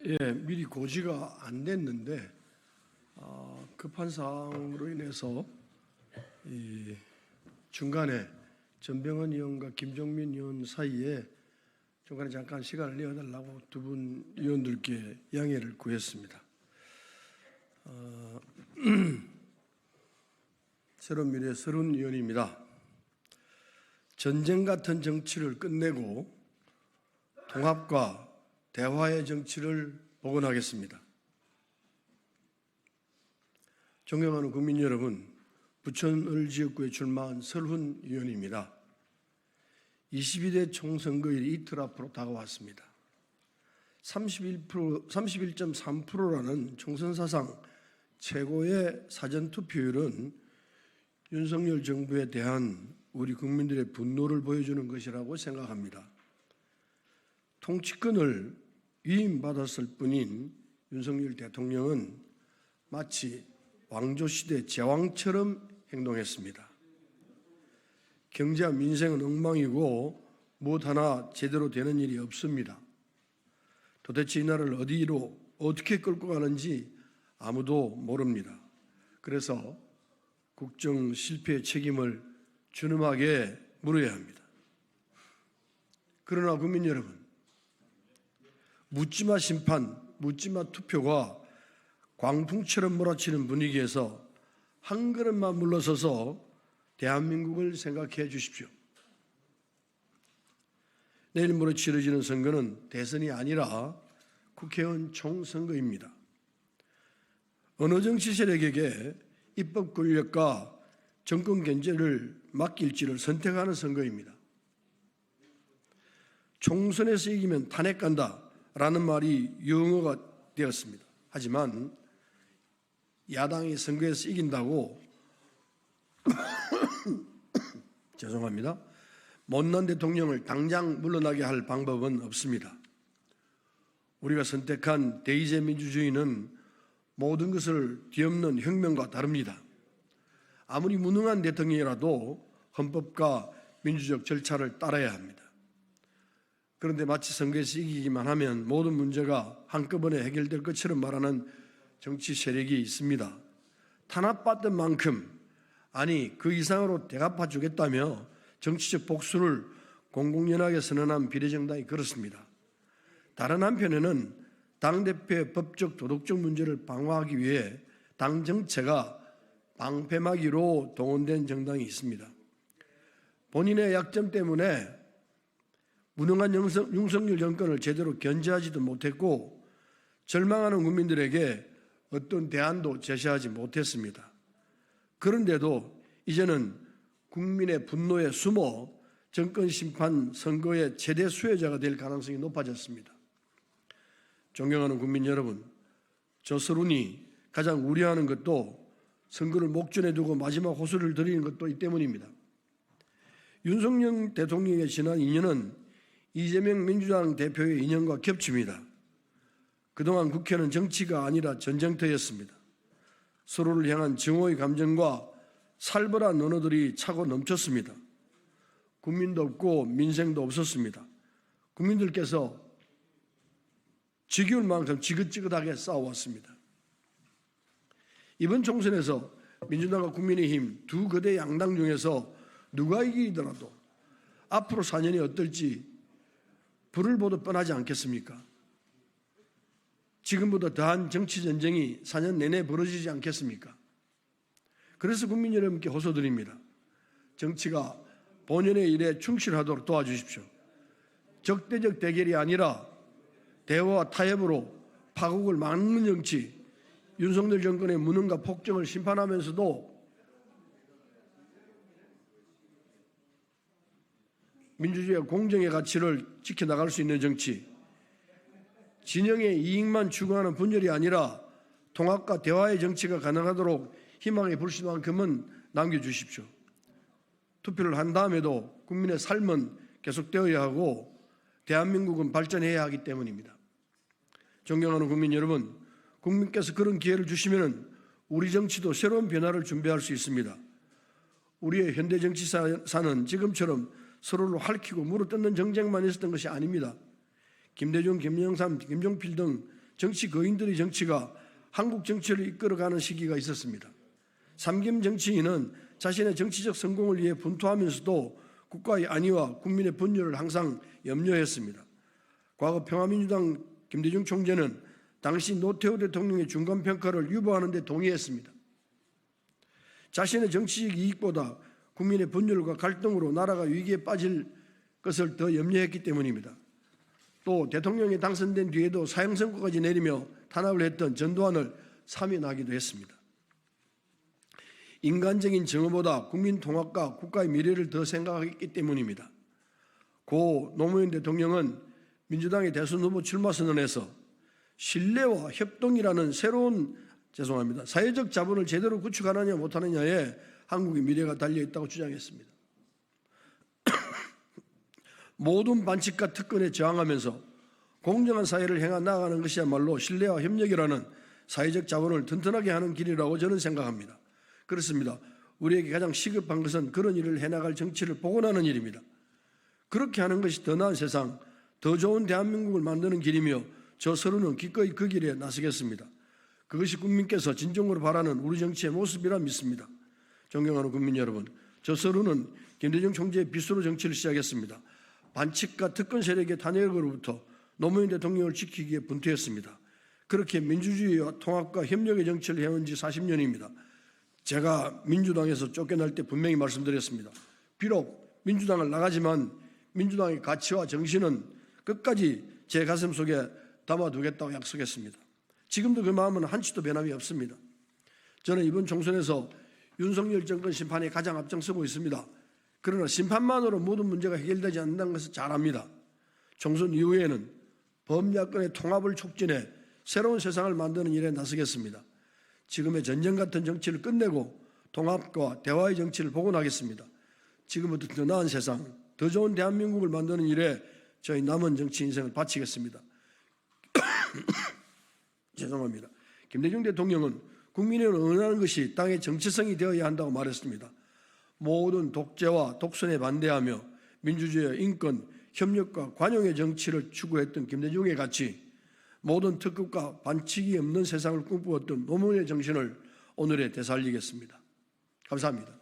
예, 미리 고지가 안 됐는데 급한 사항으로 인해서 중간에 전병헌 의원과 김종민 의원 사이에 중간에 잠깐 시간을 내어달라고 두 분 의원들께 양해를 구했습니다. 새로운 미래의 서른 의원입니다. 전쟁 같은 정치를 끝내고 통합과 대화의 정치를 복원하겠습니다. 존경하는 국민 여러분, 부천을 지역구에 출마한 설훈 의원입니다. 22대 총선거일이 이틀 앞으로 다가왔습니다. 31.3%라는 총선 사상 최고의 사전투표율은 윤석열 정부에 대한 우리 국민들의 분노를 보여주는 것이라고 생각합니다. 통치권을 위임받았을 뿐인 윤석열 대통령은 마치 왕조시대 제왕처럼 행동했습니다. 경제와 민생은 엉망이고 무엇 하나 제대로 되는 일이 없습니다. 도대체 이 나라를 어디로 어떻게 끌고 가는지 아무도 모릅니다. 그래서 국정 실패의 책임을 준엄하게 물어야 합니다. 그러나 국민 여러분, 묻지마 심판, 묻지마 투표가 광풍처럼 몰아치는 분위기에서 한 걸음만 물러서서 대한민국을 생각해 주십시오. 내일 모레 치러지는 선거는 대선이 아니라 국회의원 총선거입니다. 어느 정치 세력에게 입법 권력과 정권 견제를 맡길지를 선택하는 선거입니다. 총선에서 이기면 탄핵 간다라는 말이 용어가 되었습니다. 하지만 야당이 선거에서 이긴다고 죄송합니다. 못난 대통령을 당장 물러나게 할 방법은 없습니다. 우리가 선택한 대의제 민주주의는 모든 것을 뒤엎는 혁명과 다릅니다. 아무리 무능한 대통령이라도 헌법과 민주적 절차를 따라야 합니다. 그런데 마치 선거에서 이기기만 하면 모든 문제가 한꺼번에 해결될 것처럼 말하는 정치 세력이 있습니다. 탄압받던 만큼, 아니 그 이상으로 대갚아 주겠다며 정치적 복수를 공공연하게 선언한 비례정당이 그렇습니다. 다른 한편에는 당대표의 법적 도덕적 문제를 방어하기 위해 당 정체가 방패막이로 동원된 정당이 있습니다. 본인의 약점 때문에 무능한 윤석열 정권을 제대로 견제하지도 못했고 절망하는 국민들에게 어떤 대안도 제시하지 못했습니다. 그런데도 이제는 국민의 분노에 숨어 정권 심판 선거의 최대 수혜자가 될 가능성이 높아졌습니다. 존경하는 국민 여러분, 저 서른이 가장 우려하는 것도 선거를 목전에 두고 마지막 호소를 드리는 것도 이 때문입니다. 윤석열 대통령의 지난 2년은 이재명 민주당 대표의 인연과 겹칩니다. 그동안 국회는 정치가 아니라 전쟁터였습니다. 서로를 향한 증오의 감정과 살벌한 언어들이 차고 넘쳤습니다. 국민도 없고 민생도 없었습니다. 국민들께서 지겨울 만큼 지긋지긋하게 싸워왔습니다. 이번 총선에서 민주당과 국민의힘 두 거대 양당 중에서 누가 이기더라도 앞으로 4년이 어떨지 불을 보듯 뻔하지 않겠습니까? 지금보다 더한 정치전쟁이 4년 내내 벌어지지 않겠습니까? 그래서 국민 여러분께 호소드립니다. 정치가 본연의 일에 충실하도록 도와주십시오. 적대적 대결이 아니라 대화와 타협으로 파국을 막는 정치, 윤석열 정권의 무능과 폭정을 심판하면서도 민주주의와 공정의 가치를 지켜나갈 수 있는 정치, 진영의 이익만 추구하는 분열이 아니라 통합과 대화의 정치가 가능하도록 희망의 불씨만큼은 남겨주십시오. 투표를 한 다음에도 국민의 삶은 계속되어야 하고 대한민국은 발전해야 하기 때문입니다. 존경하는 국민 여러분, 국민께서 그런 기회를 주시면 우리 정치도 새로운 변화를 준비할 수 있습니다. 우리의 현대 정치사는 지금처럼 서로를 핥히고 물어뜯는 정쟁만 있었던 것이 아닙니다. 김대중, 김영삼, 김종필 등 정치 거인들의 정치가 한국 정치를 이끌어가는 시기가 있었습니다. 삼김 정치인은 자신의 정치적 성공을 위해 분투하면서도 국가의 안위와 국민의 분열을 항상 염려했습니다. 과거 평화민주당 김대중 총재는 당시 노태우 대통령의 중간평가를 유보하는 데 동의했습니다. 자신의 정치적 이익보다 국민의 분열과 갈등으로 나라가 위기에 빠질 것을 더 염려했기 때문입니다. 또 대통령이 당선된 뒤에도 사형선고까지 내리며 탄압을 했던 전두환을 사면하기도 했습니다. 인간적인 정의보다 국민 통합과 국가의 미래를 더 생각했기 때문입니다. 고 노무현 대통령은 민주당의 대선 후보 출마 선언에서 신뢰와 협동이라는 새로운 사회적 자본을 제대로 구축하느냐 못하느냐에 한국의 미래가 달려있다고 주장했습니다. 모든 반칙과 특권에 저항하면서 공정한 사회를 향해 나아가는 것이야말로 신뢰와 협력이라는 사회적 자본을 튼튼하게 하는 길이라고 저는 생각합니다. 그렇습니다. 우리에게 가장 시급한 것은 그런 일을 해나갈 정치를 복원하는 일입니다. 그렇게 하는 것이 더 나은 세상, 더 좋은 대한민국을 만드는 길이며 저 서로는 기꺼이 그 길에 나서겠습니다. 그것이 국민께서 진정으로 바라는 우리 정치의 모습이라 믿습니다. 존경하는 국민 여러분, 저 서로는 김대중 총재의 빗소로 정치를 시작했습니다. 반칙과 특권 세력의 탄핵으로부터 노무현 대통령을 지키기 위해 분투했습니다. 그렇게 민주주의와 통합과 협력의 정치를 해온 지 40년입니다. 제가 민주당에서 쫓겨날 때 분명히 말씀드렸습니다. 비록 민주당을 나가지만 민주당의 가치와 정신은 끝까지 제 가슴 속에 담아두겠다고 약속했습니다. 지금도 그 마음은 한치도 변함이 없습니다. 저는 이번 총선에서 윤석열 정권 심판에 가장 앞장서고 있습니다. 그러나 심판만으로 모든 문제가 해결되지 않는다는 것을 잘 압니다. 총선 이후에는 범야권의 통합을 촉진해 새로운 세상을 만드는 일에 나서겠습니다. 지금의 전쟁 같은 정치를 끝내고 통합과 대화의 정치를 복원하겠습니다. 지금부터 더 나은 세상, 더 좋은 대한민국을 만드는 일에 저희 남은 정치 인생을 바치겠습니다. 죄송합니다. 김대중 대통령은 국민을 응원하는 것이 땅의 정체성이 되어야 한다고 말했습니다. 모든 독재와 독선에 반대하며 민주주의와 인권, 협력과 관용의 정치를 추구했던 김대중의 가치, 모든 특급과 반칙이 없는 세상을 꿈꾸었던 노무현의 정신을 오늘에 되살리겠습니다. 감사합니다.